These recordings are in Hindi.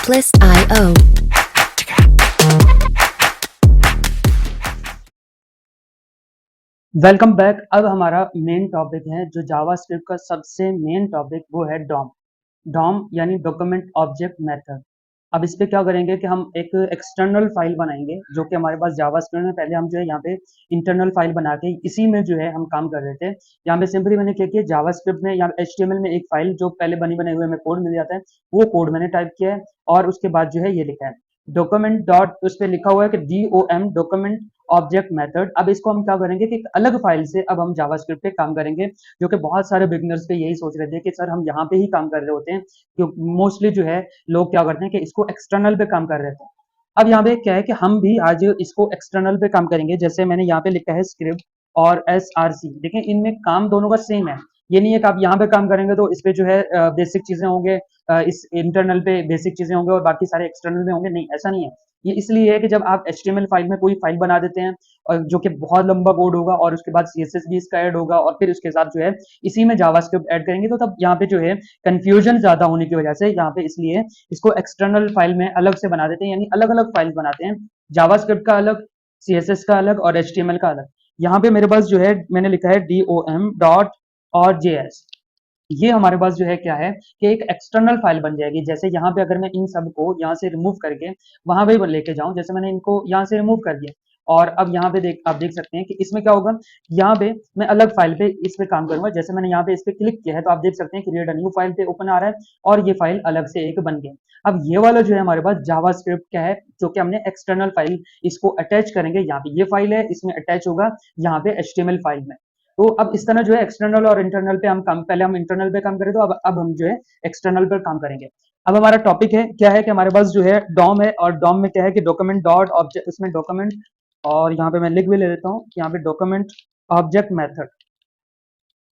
Necklace.io. Welcome back. अब हमारा मेन टॉपिक है जो जावास्क्रिप्ट का सबसे मेन टॉपिक वो है डॉम। डॉम यानी डॉक्यूमेंट ऑब्जेक्ट मेथड। अब इस पे क्या करेंगे कि हम एक एक्सटर्नल फाइल बनाएंगे जो कि हमारे पास जावास्क्रिप्ट में पहले हम जो है यहाँ पे इंटरनल फाइल बना के इसी में जो है हम काम कर रहे थे। यहाँ पे सिंपली मैंने क्या किया, जावास्क्रिप्ट में या एचटीएमएल में एक फाइल जो पहले बनी बनाई हुई हमें कोड मिल जाता है, वो कोड मैंने टाइप किया है और उसके बाद जो है ये लिखा है डॉक्यूमेंट डॉट, उस पर लिखा हुआ है कि DOM डॉक्यूमेंट ऑब्जेक्ट मेथड। अब इसको हम क्या करेंगे कि एक अलग फाइल से अब हम जावास्क्रिप्ट पे काम करेंगे, जो कि बहुत सारे बिगनर्स पे यही सोच रहे थे कि सर हम यहाँ पे ही काम कर रहे होते हैं, क्योंकि मोस्टली जो है लोग क्या करते हैं कि इसको एक्सटर्नल पे काम कर रहे थे। अब यहाँ पे क्या है कि हम भी आज इसको एक्सटर्नल पे काम करेंगे। जैसे मैंने यहाँ पे लिखा है स्क्रिप्ट और SRC, देखिए इनमें काम दोनों का सेम है। ये नहीं है कि आप यहाँ पे काम करेंगे तो इस पे जो है बेसिक चीजें होंगे, इस इंटरनल पे बेसिक चीजें होंगे और बाकी सारे एक्सटर्नल में होंगे, नहीं ऐसा नहीं है। ये इसलिए है कि जब आप HTML फाइल में कोई फाइल बना देते हैं और जो कि बहुत लंबा कोड होगा और उसके बाद CSS भी इसका ऐड होगा और फिर उसके साथ जो है इसी में जावास्क्रिप्ट ऐड करेंगे, तो तब यहाँ पे जो है कंफ्यूजन ज्यादा होने की वजह से यहाँ पे इसलिए इसको एक्सटर्नल फाइल में अलग से बना देते हैं, यानी अलग अलग फाइल बनाते हैं। जावास्क्रिप्ट का अलग, CSS का अलग और HTML का अलग। यहाँ पे मेरे पास जो है मैंने लिखा है DOM डॉट और JS। ये हमारे पास जो है क्या है कि एक एक्सटर्नल फाइल बन जाएगी। जैसे यहाँ पे अगर मैं इन सब को यहाँ से रिमूव करके वहां पे लेके जाऊं, जैसे मैंने इनको यहाँ से रिमूव कर दिया और अब यहाँ पे आप देख सकते हैं कि इसमें क्या होगा, यहाँ पे मैं अलग फाइल पे इस पे काम करूंगा। जैसे मैंने यहाँ पे इस पे क्लिक किया है तो आप देख सकते हैं क्रिएट अ न्यू फाइल पे ओपन आ रहा है और ये फाइल अलग से एक बन गई। अब ये वाला जो है हमारे पास जावास्क्रिप्ट क्या है, जो कि हमने एक्सटर्नल फाइल इसको अटैच करेंगे। यहाँ पे ये फाइल है, इसमें अटैच होगा यहाँ पे HTML फाइल में। तो अब इस तरह जो है एक्सटर्नल और इंटरनल पे हम काम, पहले हम इंटरनल पे काम करें तो अब हम जो है एक्सटर्नल पर काम करेंगे। अब हमारा टॉपिक है क्या है कि हमारे पास जो है डॉम है और डॉम में क्या है कि डॉक्यूमेंट डॉट ऑब्जेक्ट, उसमें डॉक्यूमेंट, और यहाँ पे मैं लिख भी ले लेता हूँ कि यहाँ पे document object method,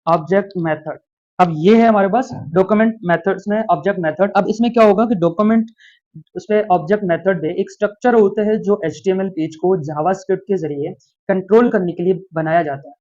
object method. अब ये है हमारे पास डॉक्यूमेंट मेथड्स में ऑब्जेक्ट मेथड। अब इसमें क्या होगा कि डॉक्यूमेंट उसपे ऑब्जेक्ट मेथड में एक स्ट्रक्चर होता है जो HTML पेज को जावास्क्रिप्ट के जरिए कंट्रोल करने के लिए बनाया जाता है।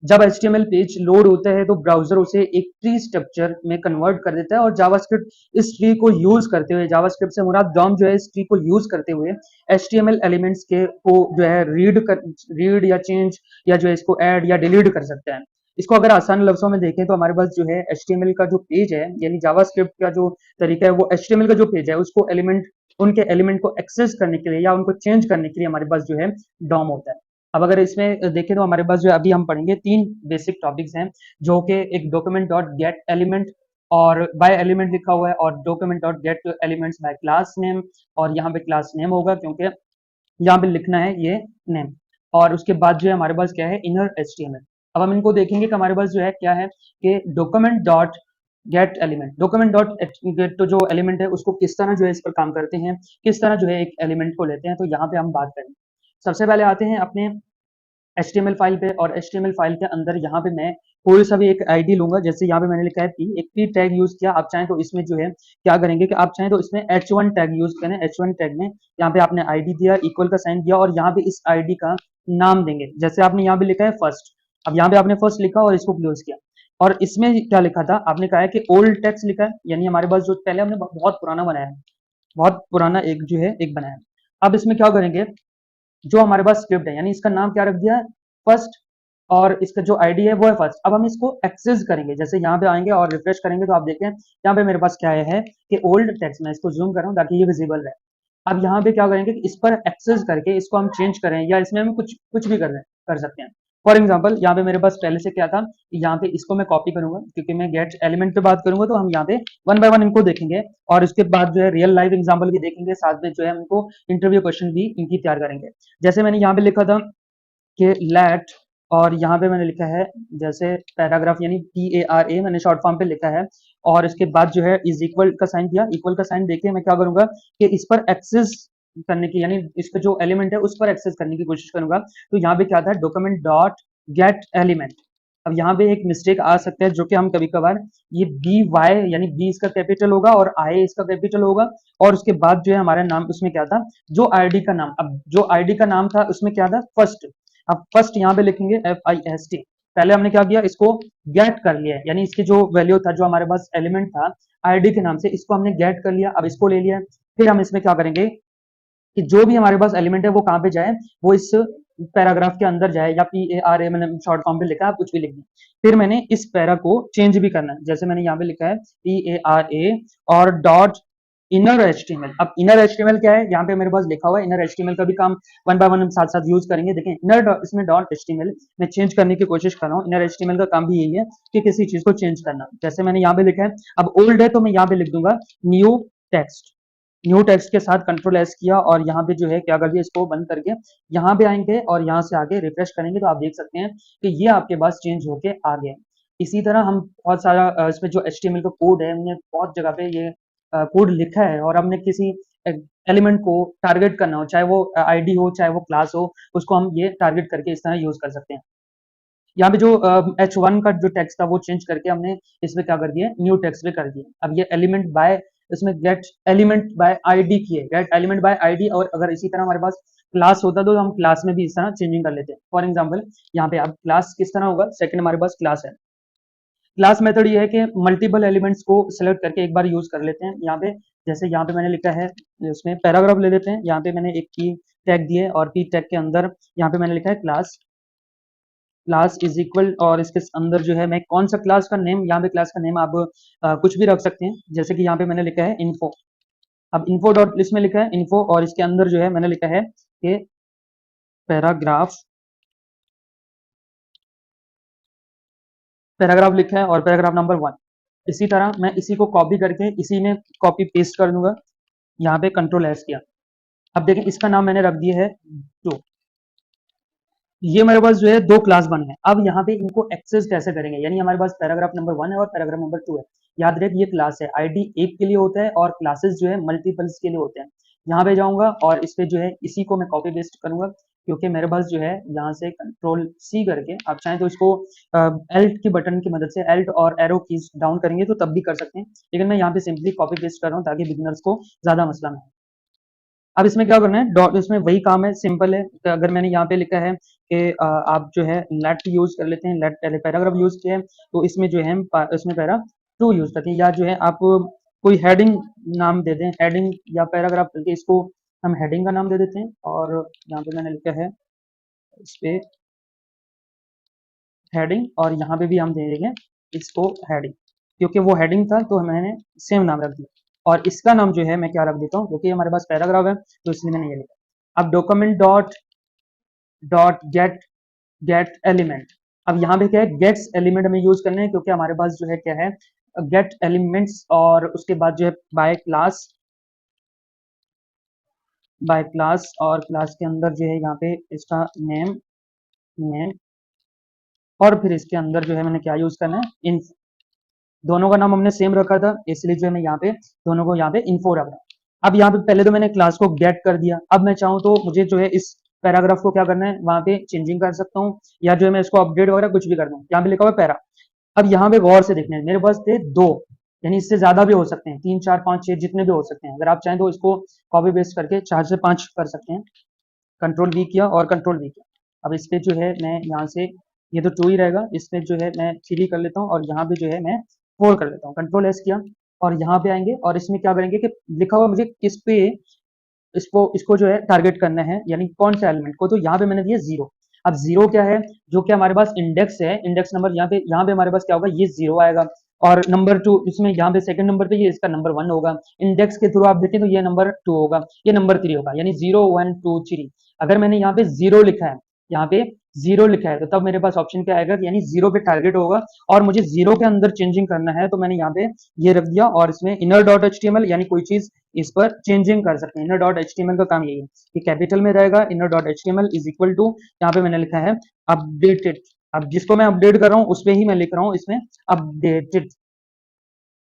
जब HTML पेज लोड होता है तो ब्राउजर उसे एक ट्री स्ट्रक्चर में कन्वर्ट कर देता है और जावास्क्रिप्ट इस ट्री को यूज करते हुए, जावास्क्रिप्ट से मुराद डॉम जो है, इस ट्री को यूज करते हुए HTML एलिमेंट्स के को जो है रीड या चेंज या जो है इसको ऐड या डिलीट कर सकते हैं। इसको अगर आसान लफ्जों में देखें तो हमारे पास जो है HTML का जो पेज है, यानी जावास्क्रिप्ट का जो तरीका है, वो HTML का जो पेज है उसको उनके एलिमेंट को एक्सेस करने के लिए या उनको चेंज करने के लिए हमारे पास जो है डॉम होता है। अब अगर इसमें देखें तो हमारे पास जो अभी हम पढ़ेंगे 3 बेसिक टॉपिक्स हैं, जो कि एक डॉक्यूमेंट डॉट गेट एलिमेंट और बाय एलिमेंट लिखा हुआ है, और document dot get elements by class name, और यहाँ पे क्लास नेम होगा क्योंकि यहाँ पे लिखना है ये नेम। और उसके बाद जो है हमारे पास क्या है इनर HTML। अब हम इनको देखेंगे कि हमारे पास जो है क्या है कि document dot get element, document dot gate तो जो एलिमेंट है उसको किस तरह जो है इस पर काम करते हैं, किस तरह जो है एक एलिमेंट को लेते हैं, तो यहाँ पे हम बात करेंगे। सबसे पहले आते हैं अपने HTML फाइल पे, और HTML फाइल के अंदर यहाँ पे मैं कोई सा भी एक आईडी लूंगा। जैसे यहाँ पे मैंने लिखा है P, एक P टैग यूज किया। आप चाहें तो इसमें जो है क्या करेंगे कि आप चाहें तो इसमें H1 टैग यूज करें। H1 टैग में यहाँ पे आपने आईडी दिया, इक्वल का साइन दिया और यहाँ पे इस आईडी का नाम देंगे। जैसे आपने यहाँ पे लिखा है फर्स्ट, अब यहाँ पे आपने फर्स्ट लिखा और इसको क्लोज किया। और इसमें क्या लिखा था, आपने कहा है कि ओल्ड टेक्स्ट लिखा है, यानी हमारे पास जो पहले हमने बहुत पुराना बनाया है, बहुत पुराना एक जो है एक बनाया है। अब इसमें क्या करेंगे, जो हमारे पास स्क्रिप्ट है यानी इसका नाम क्या रख दिया है फर्स्ट, और इसका जो आईडी है वो है फर्स्ट। अब हम इसको एक्सेस करेंगे, जैसे यहाँ पे आएंगे और रिफ्रेश करेंगे तो आप देखें यहाँ पे मेरे पास क्या है कि ओल्ड टेक्स्ट, मैं इसको जूम कर रहा हूँ ताकि ये विजिबल रहे। अब यहाँ पे क्या करेंगे कि इस पर एक्सेस करके इसको हम चेंज करें या इसमें हम कुछ कुछ भी कर सकते हैं। फॉर एग्जाम्पल यहाँ पे मेरे पास पहले से क्या था, यहाँ पे इसको मैं कॉपी करूंगा क्योंकि मैं गेट एलिमेंट पे बात करूंगा, तो हम यहाँ पे वन बाय वन इनको देखेंगे और उसके बाद जो है रियल लाइफ एग्जाम्पल भी देखेंगे, साथ में जो है हमको इंटरव्यू क्वेश्चन भी इनकी तैयार करेंगे। जैसे मैंने यहाँ पे लिखा था कि लेट, और यहाँ पे मैंने लिखा है जैसे पैराग्राफ यानी PARA मैंने शॉर्ट फॉर्म पे लिखा है, और इसके बाद जो है इज इक्वल का साइन दिया। इक्वल का साइन देके मैं क्या करूंगा कि इस पर एक्सेस करने की, यानी इसका जो एलिमेंट है उस पर एक्सेस करने की कोशिश करूंगा। तो यहाँ पे क्या था, डॉक्यूमेंट डॉट गेट एलिमेंट। अब यहाँ पे एक मिस्टेक आ सकता है जो कि हम कभी कभार, ये BY यानी B इसका कैपिटल होगा और I इसका कैपिटल होगा, और उसके बाद जो है हमारा नाम उसमें क्या था, जो आईडी का नाम, अब जो आईडी का नाम था उसमें क्या था फर्स्ट। अब फर्स्ट यहाँ पे लिखेंगे FIST। पहले हमने क्या किया, इसको गेट कर लिया, यानी इसकी जो वैल्यू था, जो हमारे पास एलिमेंट था आईडी के नाम से, इसको हमने गेट कर लिया। अब इसको ले लिया, फिर हम इसमें क्या करेंगे कि जो भी हमारे पास एलिमेंट है वो कहाँ पे जाए, वो इस पैराग्राफ के अंदर जाए, या PARA मैंने शॉर्ट फॉर्म पे लिखा है, आप कुछ भी लिख दें। फिर मैंने इस पैरा को चेंज भी करना है, जैसे मैंने यहाँ पे लिखा है PARA और डॉट इनर HTML। अब इनर HTML क्या है, यहाँ पे मेरे पास लिखा हुआ है। इनर HTML का भी काम वन बाय वन हम साथ साथ यूज करेंगे। देखें इनर इसमें डॉट HTML मैं चेंज करने की कोशिश कर रहा हूँ। इनर HTML का काम भी यही है कि किसी चीज को चेंज करना। जैसे मैंने यहाँ पे लिखा है, अब ओल्ड है तो मैं यहाँ पे लिख दूंगा न्यू टेक्स्ट। न्यू टेक्स्ट के साथ कंट्रोल एस किया और यहाँ पे जो है क्या कर दिया, इसको बंद करके यहाँ पे आएंगे और यहाँ से आगे रिफ्रेश करेंगे तो आप देख सकते हैं कि ये आपके पास चेंज होके आ गया। इसी तरह हम बहुत सारा इसमें जो HTML का कोड है, हमने बहुत जगह पे ये कोड लिखा है, और हमने किसी एलिमेंट को टारगेट करना हो, चाहे वो आईडी हो चाहे वो क्लास हो, उसको हम ये टारगेट करके इस तरह यूज कर सकते हैं। यहाँ पे जो H1 का जो टेक्स्ट था वो चेंज करके हमने इसमें क्या कर दिया, न्यू टेक्स्ट में कर दिया। अब ये एलिमेंट बाय, इसमें गेट एलिमेंट बाय आईडी की है, गेट एलिमेंट बाय आईडी। और अगर इसी तरह हमारे पास क्लास होता तो हम क्लास में भी इस तरह चेंजिंग कर लेते हैं। फॉर एग्जाम्पल यहाँ पे अब क्लास किस तरह होगा, सेकंड हमारे पास क्लास है। क्लास मेथड ये है कि मल्टीपल एलिमेंट्स को सिलेक्ट करके एक बार यूज कर लेते हैं। यहाँ पे जैसे यहाँ पे मैंने लिखा है, उसमें पैराग्राफ ले लेते हैं। यहाँ पे मैंने एक की टैग दिए और पी टैग के अंदर यहाँ पे मैंने लिखा है क्लास। क्लास इज इक्वल, और इसके अंदर जो है मैं कौन सा क्लास का नेम, यहाँ पे क्लास का नेम आप कुछ भी रख सकते हैं। जैसे कि यहाँ पे मैंने लिखा है इन्फो। अब इन्फो डॉट इसमें लिखा है इन्फो, और इसके अंदर जो है मैंने लिखा है कि पैराग्राफ, पैराग्राफ लिखा है और पैराग्राफ नंबर 1। इसी तरह मैं इसी को कॉपी करके इसी में कॉपी पेस्ट कर दूंगा। यहाँ पे कंट्रोल एस किया। अब देखें इसका नाम मैंने रख दिया है टू। ये मेरे पास जो है दो क्लास बने हैं। अब यहाँ पे इनको एक्सेस कैसे करेंगे, यानी हमारे पास पैराग्राफ नंबर 1 है और पैराग्राफ नंबर 2 है। याद रख ये क्लास है, आईडी एक के लिए होता है और क्लासेस जो है मल्टीपल्स के लिए होते हैं। यहाँ पे जाऊंगा और इस पे जो है इसी को मैं कॉपी पेस्ट करूंगा, क्योंकि मेरे पास जो है यहाँ से कंट्रोल सी करके, आप चाहें तो इसको एल्ट की बटन की मदद से, एल्ट और एरो कीज डाउन करेंगे तो तब भी कर सकते हैं, लेकिन मैं यहाँ पे सिंपली कॉपी पेस्ट कर रहा हूँ ताकि बिगिनर्स को ज्यादा मसला ना हो। अब इसमें क्या करना है, डॉट, इसमें वही काम है, सिंपल है। तो अगर मैंने यहाँ पे लिखा है कि आप जो है लेट यूज कर लेते हैं, लेट पहले पैराग्राफ यूज किया है, तो इसमें जो है हम इसमें पैरा टू यूज करते हैं। या जो है आप कोई हेडिंग नाम दे दें, हेडिंग या पैराग्राफ करके इसको हम हेडिंग का नाम दे देते हैं। और यहाँ पे मैंने लिखा है इस पे हेडिंग, और यहाँ पे भी हम दे देंगे इसको हेडिंग, क्योंकि वो हेडिंग था तो मैंने सेम नाम रख दिया। और इसका नाम जो है मैं क्या रख देता हूँ, क्योंकि हमारे पास पैराग्राफ है तो इसलिए मैंने ये लिखा। अब document dot dot gate gate element. अब यहाँ पे क्या है, गेट्स एलिमेंट हमें यूज करने हैं, क्योंकि हमारे पास जो है क्या है, गेट एलिमेंट्स, और उसके बाद जो है बाय क्लास, और क्लास के अंदर जो है यहाँ पे इसका नेम, नेम, और फिर इसके अंदर जो है मैंने क्या यूज करना है, इन। दोनों का नाम हमने सेम रखा था, इसलिए जो है मैं यहाँ पे दोनों को यहाँ पे इन्फो रख रहा हूँ। अब यहाँ पे पहले तो मैंने क्लास को गेट कर दिया। अब मैं चाहूँ तो मुझे जो है इस पैराग्राफ को क्या करना है, वहां पे चेंजिंग कर सकता हूँ, या जो है मैं इसको अपडेट वगैरह कुछ भी कर दूँ। यहाँ पे लिखा हुआ पैरा। अब यहाँ पे गौर से देखना है, मेरे पास थे दो, यानी इससे ज्यादा भी हो सकते हैं, 3 4 5 6 जितने भी हो सकते हैं। अगर आप चाहें तो इसको कॉपी पेस्ट करके 4 से 5 कर सकते हैं। कंट्रोल वी किया और कंट्रोल वी किया। अब इस पे जो है मैं यहाँ से, ये तो 2 ही रहेगा, इसमें जो है मैं 3 कर लेता हूँ, और यहाँ पे जो है मैं 4 कर लेता हूँ। कंट्रोल एस किया और यहाँ पे आएंगे और इसमें क्या करेंगे कि लिखा हुआ मुझे किस पे इसको इसको जो है टारगेट करना है, यानी कौन सा एलिमेंट को, तो यहाँ पे मैंने दिया 0। अब 0 क्या है, जो कि हमारे पास इंडेक्स है, इंडेक्स नंबर। यहाँ पे हमारे पास क्या होगा, ये 0 आएगा। और नंबर 2 इसमें यहाँ पे सेकंड नंबर पे ये इसका नंबर 1 होगा। इंडेक्स के थ्रू आप देखें तो ये नंबर 2 होगा, ये नंबर 3 होगा, यानी 0 1 2 3। अगर मैंने यहाँ पे 0 लिखा है, यहाँ पे 0 लिखा है, तो तब मेरे पास ऑप्शन क्या आएगा, यानी 0 पे टारगेट होगा। और मुझे 0 के अंदर चेंजिंग करना है, तो मैंने यहाँ पे ये रख दिया, और इसमें इनर डॉट एचटीएमएल, यानी कोई चीज इस पर चेंजिंग कर सकते हैं। इनर डॉट एचटीएमएल का काम यही है कि कैपिटल में रहेगा, inner dot HTML is equal to, यहाँ पे मैंने लिखा है अपडेटेड। अब जिसको मैं अपडेट कर रहा हूँ उस पर ही मैं लिख रहा हूँ इसमें अपडेटेड।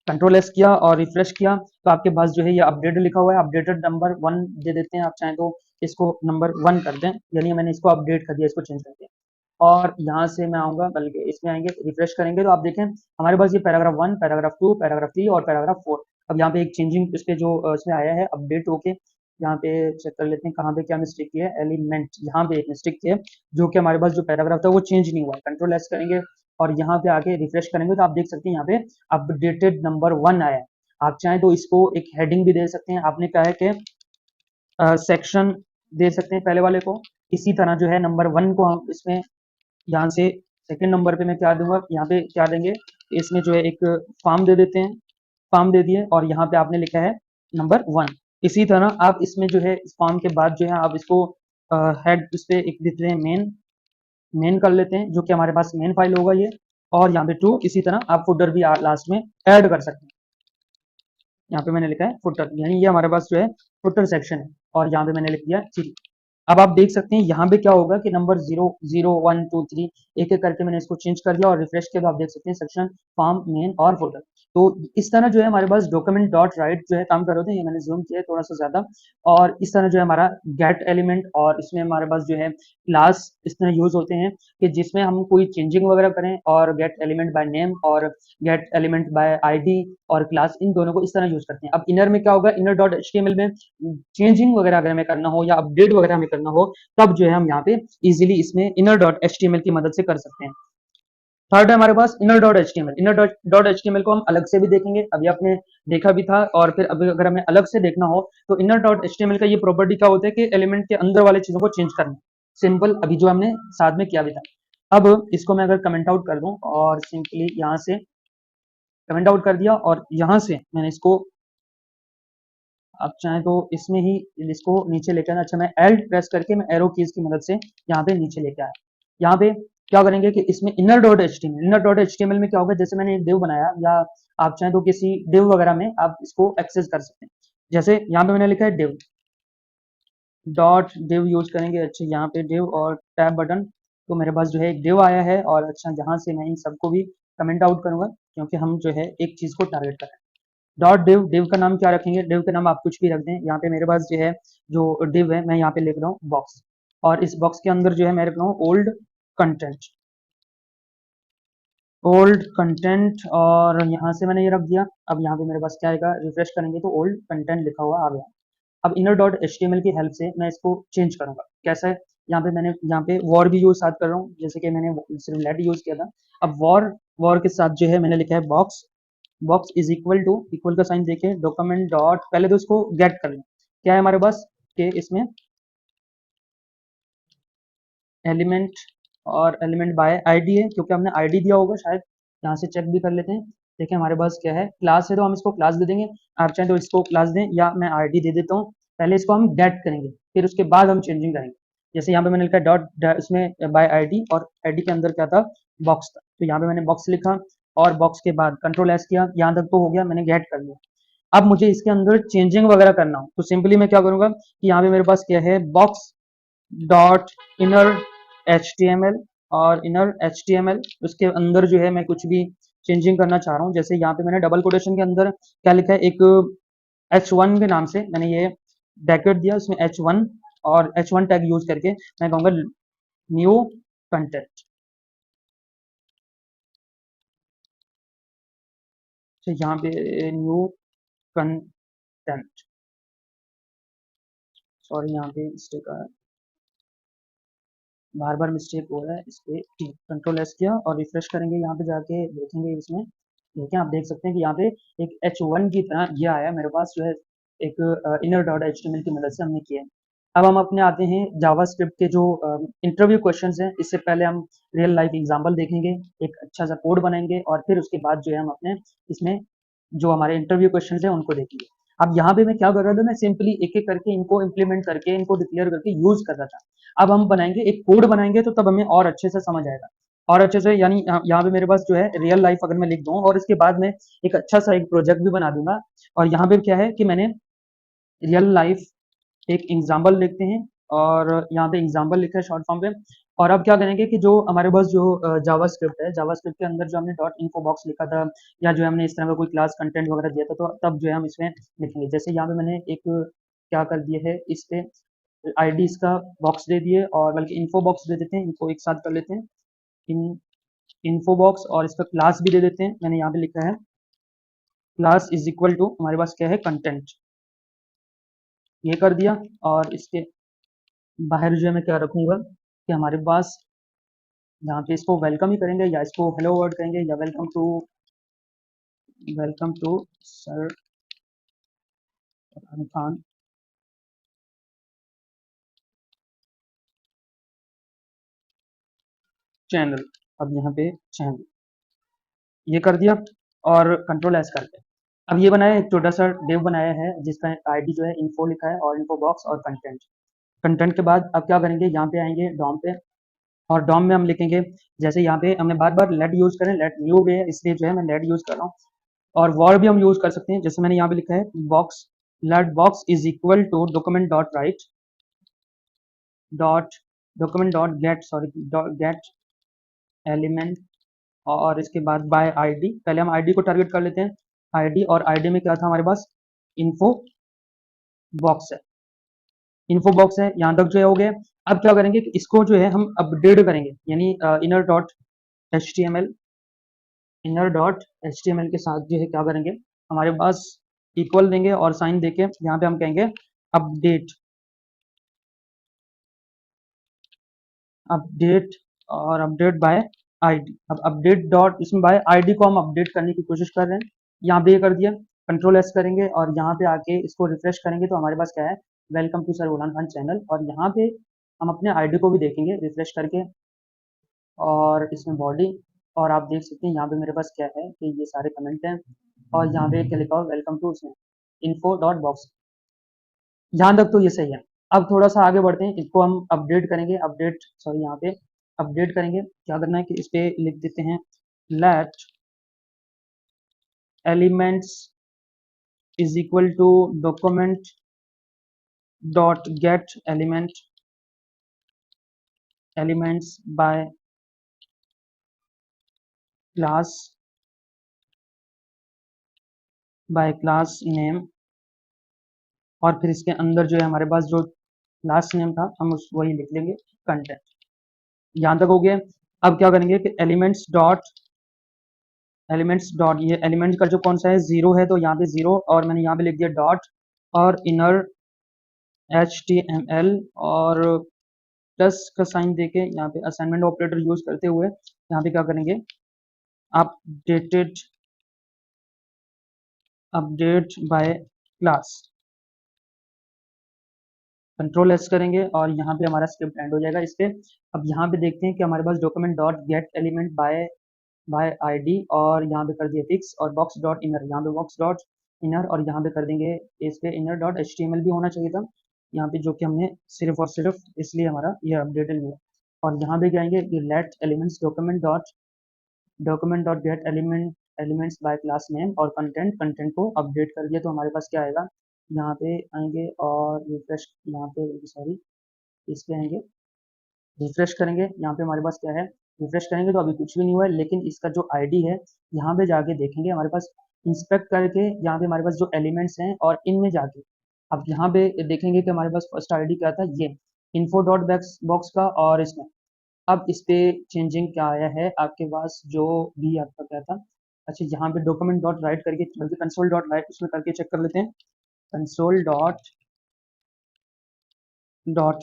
कंट्रोल एस किया और रिफ्रेश किया तो आपके पास जो है ये अपडेटेड लिखा हुआ है। अपडेटेड नंबर 1 दे देते हैं, आप चाहें तो इसको नंबर 1 कर दें, यानी मैंने इसको अपडेट कर दिया, इसको चेंज कर दिया। और यहाँ से मैं आऊंगा, बल्कि इसमें आएंगे, रिफ्रेश करेंगे तो आप देखें हमारे पास ये पैराग्राफ 1, पैराग्राफ 2, पैराग्राफ 3 और पैराग्राफ 4। अब यहाँ पे एक चेंजिंग इस पे जो इसमें आया है अपडेट होके, यहाँ पे चेक कर लेते हैं कहाँ पे क्या मिस्टेक की है। एलिमेंट, यहाँ पे एक मिस्टेक की है, जो कि हमारे पास जो पैराग्राफ था वो चेंज नहीं हुआ है। कंट्रोल एस करेंगे और यहाँ पे आके रिफ्रेश करेंगे तो आप देख सकते हैं यहाँ पे अपडेटेड नंबर 1 आया है। आप चाहें तो इसको एक हेडिंग भी दे सकते हैं। आपने कहा है कि सेक्शन दे सकते हैं पहले वाले को। इसी तरह जो है नंबर 1 को हम इसमें यहाँ से सेकंड नंबर पे मैं क्या दूंगा, यहाँ पे क्या देंगे, इसमें जो है एक फॉर्म दे देते हैं, फॉर्म दे दिए और यहाँ पे आपने लिखा है नंबर 1। इसी तरह आप इसमें जो है इस फॉर्म के बाद जो है आप इसको हेड इस पे एक देते हैं मेन, मेन कर लेते हैं जो कि हमारे पास मेन फाइल होगा ये। और यहाँ पे 2 इसी तरह आप फुटर भी लास्ट में ऐड कर सकते हैं। यहाँ पे मैंने लिखा है फुटर, यानी ये हमारे पास जो है फुटर सेक्शन है। और यहाँ पे मैंने लिख दिया 3। अब आप देख सकते हैं यहाँ पे क्या होगा कि नंबर 0 0 1 2 3 एक एक करके मैंने इसको चेंज कर दिया और रिफ्रेश किया तो आप देख सकते हैं सेक्शन, फॉर्म, मेन और फोल्डर। तो इस तरह जो है हमारे पास डॉक्यूमेंट डॉट राइट जो है काम कर रहे थे, ये मैंने जूम किया है थोड़ा सा ज्यादा। और इस तरह जो है हमारा गेट एलिमेंट, और इसमें हमारे पास जो है क्लास इस तरह यूज होते हैं कि जिसमें हम कोई चेंजिंग वगैरह करें, और गेट एलिमेंट बाय नेम और गेट एलिमेंट बाय आईडी और क्लास, इन दोनों को इस तरह यूज करते हैं। अब इनर में क्या होगा, इनर डॉट एचटीएमएल में चेंजिंग वगैरह अगर हमें करना हो या अपडेट वगैरह हमें करना हो तब जो है हम यहाँ पे इजीली इसमें इनर डॉट एचटीएमएल की मदद से कर सकते हैं। थर्ड है हमारे पास inner dot HTML. Inner dot HTML को हम अलग से भी देखेंगे, अभी आपने देखा भी था। और फिर अभी अगर हमें अलग से देखना हो तो इनर डॉट एचटीएमएल का ये प्रॉपर्टी क्या होता है कि एलिमेंट के अंदर वाले चीजों को चेंज करना। सिंपल, अभी जो हमने साथ में किया भी था। अब इसको मैं अगर कमेंट आउट कर दूं और सिंपली यहाँ से कमेंट आउट कर दिया और यहाँ से मैंने इसको, आप चाहें तो इसमें ही इसको नीचे लेकर आना। अच्छा, मैं एल्ट प्रेस करके मैं एरो कीज की मदद से यहाँ पे नीचे लेके आया। यहाँ पे क्या करेंगे कि इसमें inner dot HTML, inner dot HTML में क्या होगा, जैसे मैंने एक डिव बनाया या आप चाहें तो किसी डिव वगैरह में आप इसको एक्सेस कर सकते हैं। जैसे यहाँ पे मैंने लिखा है डिव डॉट डिव यूज करेंगे। अच्छा, यहाँ पे डिव और टैब बटन, तो मेरे पास जो है एक डिव आया है। और अच्छा, जहां से मैं इन सबको भी कमेंट आउट करूंगा क्योंकि हम जो है एक चीज को टारगेट कर रहे हैं। डॉट डिव, डिव का नाम क्या रखेंगे, डिव का नाम आप कुछ भी रख दें। यहाँ पे मेरे पास जो है जो डिव है मैं यहाँ पे लिख रहा हूँ बॉक्स, और इस बॉक्स के अंदर जो है मैं रख रहा हूँ ओल्ड कंटेंट, ओल्ड कंटेंट। और यहाँ से मैंने ये रख दिया। अब यहाँ पे मेरे पास क्या आएगा, रिफ्रेश करेंगे तो ओल्ड कंटेंट लिखा हुआ आ गया। अब इनर डॉट एचटीएमएल की हेल्प से मैं इसको चेंज करूंगा। कैसा है, यहाँ पे मैंने यहाँ पे वॉर भी यूज साथ कर रहा हूँ, जैसे कि मैंने सिर्फ लेट यूज किया था। अब वॉर, वॉर के साथ जो है मैंने लिखा है box, box is equal to, equal का साइन देके डॉक्यूमेंट डॉट, पहले तो इसको गेट कर लें क्या है हमारे पास कि इसमें एलिमेंट, और एलिमेंट बाय आईडी है क्योंकि हमने आईडी दिया होगा शायद। यहाँ से चेक भी कर लेते हैं। देखिए हमारे पास क्या है, क्लास है तो हम इसको क्लास दे देंगे। आप चाहें तो इसको क्लास दें या मैं आईडी दे देता हूँ। पहले इसको हम गेट करेंगे फिर उसके बाद हम चेंजिंग करेंगे। जैसे यहाँ पे मैंने लिखा डॉट इसमें बाय आईडी, और आईडी के अंदर क्या था, बॉक्स था। तो यहाँ पे मैंने बॉक्स लिखा और बॉक्स के बाद कंट्रोल एस किया, यहाँ तक तो हो गया, मैंने गेट कर लिया। अब मुझे इसके अंदर चेंजिंग वगैरह करना हो तो सिंपली मैं क्या करूंगा कि यहाँ पे मेरे पास क्या है, box dot inner H T M L, और inner H T M L उसके अंदर जो है मैं कुछ भी चेंजिंग करना चाह रहा हूँ। जैसे यहाँ पे मैंने डबल कोटेशन के अंदर क्या लिखा है, एक H1 के नाम से मैंने ये ब्रैकेट दिया, उसमें H1 और H1 टैग यूज करके मैं कहूँगा न्यू कंटेंट। तो यहाँ पे न्यू कंटेंट, सॉरी यहाँ पे मिस्टेक आ, बार बार मिस्टेक हो रहा है इस पे। कंट्रोल एस किया और रिफ्रेश करेंगे, यहाँ पे जाके देखेंगे इसमें। देखें, आप देख सकते हैं कि यहाँ पे एक H1 की तरह ये आया मेरे पास जो है, एक इनर डॉट एचटीएमएल की मदद से हमने किया है। अब हम अपने आते हैं जावास्क्रिप्ट के जो इंटरव्यू क्वेश्चंस हैं। इससे पहले हम रियल लाइफ एग्जांपल देखेंगे, एक अच्छा सा कोड बनाएंगे और फिर उसके बाद जो है हम अपने इसमें जो हमारे इंटरव्यू क्वेश्चंस हैं उनको देखेंगे। अब यहाँ पे मैं क्या कर रहा था, मैं सिंपली एक एक करके इनको इम्प्लीमेंट करके इनको डिक्लेयर करके यूज कर रहा था। अब हम बनाएंगे एक कोड बनाएंगे तो तब हमें और अच्छे से समझ आएगा, और अच्छे से, यानी यहाँ पे मेरे पास जो है रियल लाइफ अगर मैं लिख दूँ और इसके बाद में एक अच्छा सा एक प्रोजेक्ट भी बना दूंगा। और यहाँ पे क्या है कि मैंने रियल लाइफ एक एग्जाम्पल लिखते हैं, और यहाँ पे एग्जाम्पल लिखा है शॉर्ट फॉर्म पे। और अब क्या करेंगे कि जो हमारे पास जो जावास्क्रिप्ट है, जावास्क्रिप्ट के अंदर जो हमने डॉट इन्फो बॉक्स लिखा था या जो हमने इस तरह का कोई क्लास कंटेंट वगैरह दिया था, तो तब जो है हम इसमें लिखेंगे। जैसे यहाँ पे मैंने एक क्या कर दिया है, इस पे आईडी इसका बॉक्स दे दिए, और बल्कि इन्फो बॉक्स दे देते हैं, इनको एक साथ कर लेते हैं, इन इन्फो बॉक्स, और इसका क्लास भी दे देते हैं। मैंने यहाँ पे लिखा है क्लास इज इक्वल टू, हमारे पास क्या है, कंटेंट, ये कर दिया। और इसके बाहर जो है मैं क्या रखूंगा कि हमारे पास यहाँ पे इसको वेलकम ही करेंगे या इसको हेलो वर्ड कहेंगे या welcome to sir Farhan Khan channel. अब यहाँ पे चैनल ये कर दिया और कंट्रोल एस कर दिया। अब ये बनाया एक छोटा सा डिव बनाया है जिसका आईडी जो है इन्फो लिखा है और इन्फो बॉक्स और कंटेंट। कंटेंट के बाद अब क्या करेंगे, यहाँ पे आएंगे डॉम पे और डॉम में हम लिखेंगे, जैसे यहाँ पे हमने बार बार लेट यूज करें, लेट न्यू वे है इसलिए जो है मैं लेट यूज कर रहा हूँ। और वॉर भी हम यूज कर सकते हैं, जैसे मैंने यहाँ पे लिखा है box, let box is equal to document dot write dot document dot get, sorry dot get element और इसके बाद बाय आईडी। पहले हम आईडी को टारगेट कर लेते हैं। आईडी और आईडी में क्या था हमारे पास, इन्फो बॉक्स है, इन्फो बॉक्स है, यहाँ तक जो है हो गया। अब क्या करेंगे कि इसको जो है हम अपडेट करेंगे, यानी inner dot H T M L, inner dot H T M L के साथ जो है क्या करेंगे, हमारे पास इक्वल देंगे और साइन देके यहाँ पे हम कहेंगे अपडेट, अपडेट और अपडेट बाय आईडी। अब अपडेट डॉट इसमें बाय आईडी को हम अपडेट करने की कोशिश कर रहे हैं, यहाँ पे ये कर दिया। कंट्रोल एस करेंगे और यहाँ पे आके इसको रिफ्रेश करेंगे तो हमारे पास क्या है, welcome to sir Ulan Khan channel. और यहाँ पे हम अपने आईडी को भी देखेंगे रिफ्रेश करके और इसमें बॉडी, और आप देख सकते हैं यहाँ पे मेरे पास क्या है कि ये सारे कमेंट हैं और यहाँ पे क्या लिखा हुआ वेलकम टू उसमें इन्फो डॉट बॉक्स। यहाँ तक तो ये सही है। अब थोड़ा सा आगे बढ़ते हैं, इसको हम अपडेट करेंगे, अपडेट सॉरी यहाँ पे अपडेट करेंगे। क्या करना है कि इस पे लिख देते हैं let elements is equal to document dot get elements class by class name, और फिर इसके अंदर जो है हमारे पास जो लास्ट नेम था हम उस वही लिख लेंगे कंटेंट। यहाँ तक हो गया। अब क्या करेंगे कि एलिमेंट्स डॉट ये एलिमेंट्स का जो कौन सा है जीरो है, तो यहाँ पे जीरो और मैंने यहाँ पे लिख दिया डॉट और inner H T M L और प्लस का साइन देके यहाँ पे असाइनमेंट ऑपरेटर यूज करते हुए यहाँ पे क्या करेंगे, updated update bye class. Control S करेंगे और यहाँ पे हमारा स्क्रिप्ट एंड हो जाएगा इस पे। अब यहाँ पे देखते हैं कि हमारे पास document dot get element by ID और यहाँ पे कर दिया फिक्स और बॉक्स डॉट इनर, यहाँ पे बॉक्स डॉट इनर और यहाँ पे कर देंगे इस पे inner dot H T M L भी होना चाहिए था यहाँ पे, जो कि हमने सिर्फ और सिर्फ इसलिए हमारा ये अपडेटेड हुआ। और यहाँ पे जाएंगे कि let elements document dot get elements by class name और कंटेंट को अपडेट कर दिया तो हमारे पास क्या आएगा, यहाँ पे आएंगे और रिफ्रेश, यहाँ पे सॉरी इस पे आएंगे, रिफ्रेश करेंगे। यहाँ पे हमारे पास क्या है, रिफ्रेश करेंगे तो अभी कुछ भी नहीं हुआ है, लेकिन इसका जो आईडी है यहाँ पे जाके देखेंगे हमारे पास इंस्पेक्ट करके, यहाँ पे हमारे पास जो एलिमेंट्स हैं और इनमें जाके अब यहाँ पे देखेंगे कि हमारे पास फर्स्ट आईडी क्या था, ये इन्फो डॉट बॉक्स का। और इसमें अब इस पे चेंजिंग क्या आया है आपके पास, जो भी आपका क्या था, अच्छा यहाँ पे डॉक्यूमेंट डॉट राइट करके बल्कि कंसोल डॉट राइट उसमें करके चेक कर लेते हैं, कंसोल डॉट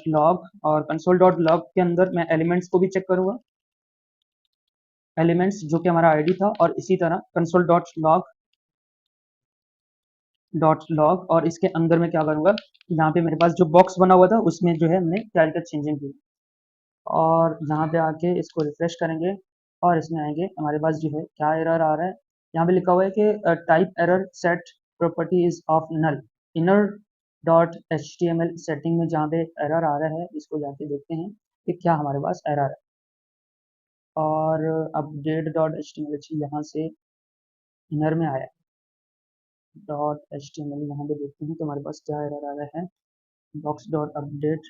लॉग और कंसोल डॉट लॉग के अंदर मैं एलिमेंट्स को भी चेक करूंगा, एलिमेंट्स जो कि हमारा आईडी था, और इसी तरह कंसोल डॉट लॉग और इसके अंदर मैं क्या करूंगा, यहाँ पे मेरे पास जो बॉक्स बना हुआ था उसमें जो है हमने क्या क्या चेंजिंग की। और यहाँ पे आके इसको रिफ्रेश करेंगे और इसमें आएंगे हमारे पास जो है क्या एरर आ रहा है, यहाँ पे लिखा हुआ है कि type error set property is of null inner dot H T M L setting में जहाँ पे एरर आ रहा है इसको जाके देखते हैं कि क्या हमारे पास एरर है। और update dot H T M L यहाँ से इनर में आया dot H T M L, यहाँ पे देखते हैं कि हमारे पास क्या एरर आ रहा है, बॉक्स डॉट अपडेट।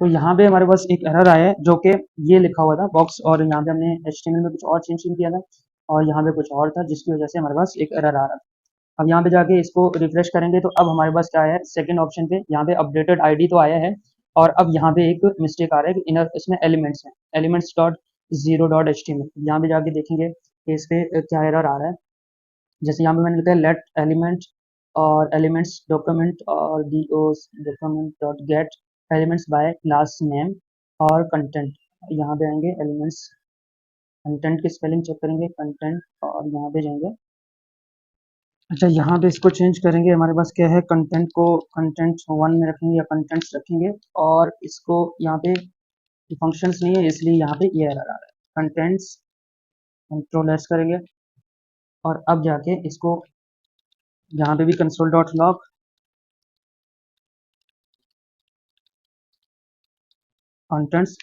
तो यहाँ पे हमारे पास एक एरर आया है जो कि ये लिखा हुआ था बॉक्स, और यहाँ पे हमने HTML में कुछ और चेंज किया था और यहाँ पे कुछ और था जिसकी वजह से हमारे पास एक एरर आ रहा था। अब यहाँ पे जाके इसको रिफ्रेश करेंगे तो अब हमारे पास क्या है, सेकंड ऑप्शन पे यहाँ पे अपडेटेड आईडी तो आया है और अब यहाँ पे एक मिस्टेक आ रहा है कि इनर इसमें एलिमेंट्स है, elements dot zero dot H T M L. यहाँ पे जाके देखेंगे कि इस पे क्या एरर आ रहा है, जैसे यहाँ पे मैंने लिखा है लेट एलिमेंट और एलिमेंट्स डॉक्यूमेंट और D O document dot get elements by class name और कंटेंट। यहाँ पे आएंगे एलिमेंट्स, कंटेंट की स्पेलिंग चेक करेंगे कंटेंट और यहाँ पे जाएंगे अच्छा, यहाँ पे इसको चेंज करेंगे, हमारे पास क्या है, कंटेंट को कंटेंट 1 में रखेंगे या कंटेंट्स रखेंगे, और इसको यहाँ पे फंक्शंस नहीं है इसलिए यहाँ पे ये एरर आ रहा है। कंटेंट्स कंट्रोल एस करेंगे और अब जाके इसको यहाँ पे भी console dot log contents.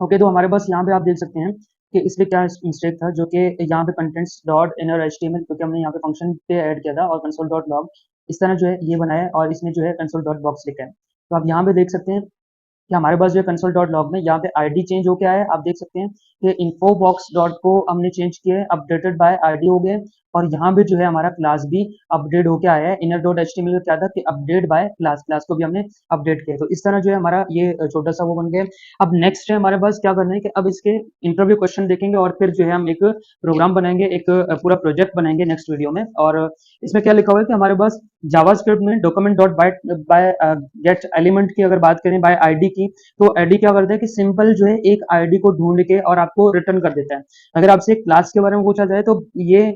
Okay, तो हमारे पास यहाँ पे आप देख सकते हैं कि इसमें क्या मिस्टेक था, जो कि यहाँ पे कंटेंट्स डॉट इनर एचटीएमएल, क्योंकि हमने यहाँ पे फंक्शन पे ऐड किया था, और कंसोल डॉट लॉग इस तरह जो है ये बनाया है, और इसमें जो है कंसोल डॉट बॉक्स लिखा है। तो आप यहाँ पे देख सकते हैं कि हमारे पास जो है कंसोल डॉट लॉग में यहाँ पे आईडी चेंज हो गया है। आप देख सकते हैं कि इन्फो बॉक्स डॉट को हमने चेंज किया है, अपडेटेड बाय आईडी हो गए, और यहाँ पे जो है हमारा क्लास भी अपडेट होके आया है। इनर डॉट एचटीएमएल में क्या था कि अपडेट बाय क्लास, क्लास को भी हमने अपडेट किया। तो इस तरह जो है हमारा ये छोटा सा वो बन गया। अब नेक्स्ट है हमारे पास क्या करना है कि अब इसके इंटरव्यू क्वेश्चन देखेंगे, और फिर जो है हम एक प्रोग्राम बनाएंगे, एक पूरा प्रोजेक्ट बनाएंगे नेक्स्ट वीडियो में। और इसमें क्या लिखा हुआ है कि हमारे पास जावास्क्रिप्ट में document dot by gate element की अगर बात करें, बाय आईडी की, तो आईडी क्या करता है कि सिंपल जो है एक आईडी को ढूंढ के और आपको रिटर्न कर देता है। अगर आपसे क्लास के बारे में पूछा जाए तो ये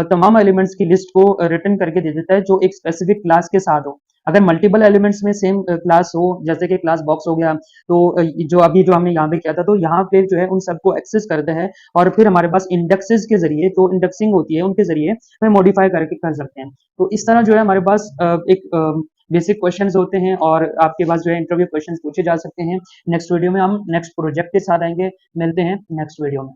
तमाम एलिमेंट्स की लिस्ट को रिटर्न करके दे देता है जो एक स्पेसिफिक क्लास के साथ हो। अगर मल्टीपल एलिमेंट्स में सेम क्लास हो, जैसे कि क्लास बॉक्स हो गया, तो जो अभी जो हमने यहाँ पे किया था, तो यहाँ पे जो है उन सबको एक्सेस करते हैं, और फिर हमारे पास इंडेक्सेस के जरिए, जो इंडेक्सिंग होती है उनके जरिए हमें मॉडिफाई करके कर सकते हैं। तो इस तरह जो है हमारे पास एक बेसिक क्वेश्चंस होते हैं, और आपके पास जो है इंटरव्यू क्वेश्चंस पूछे जा सकते हैं। नेक्स्ट वीडियो में हम नेक्स्ट प्रोजेक्ट के साथ आएंगे। मिलते हैं नेक्स्ट वीडियो में।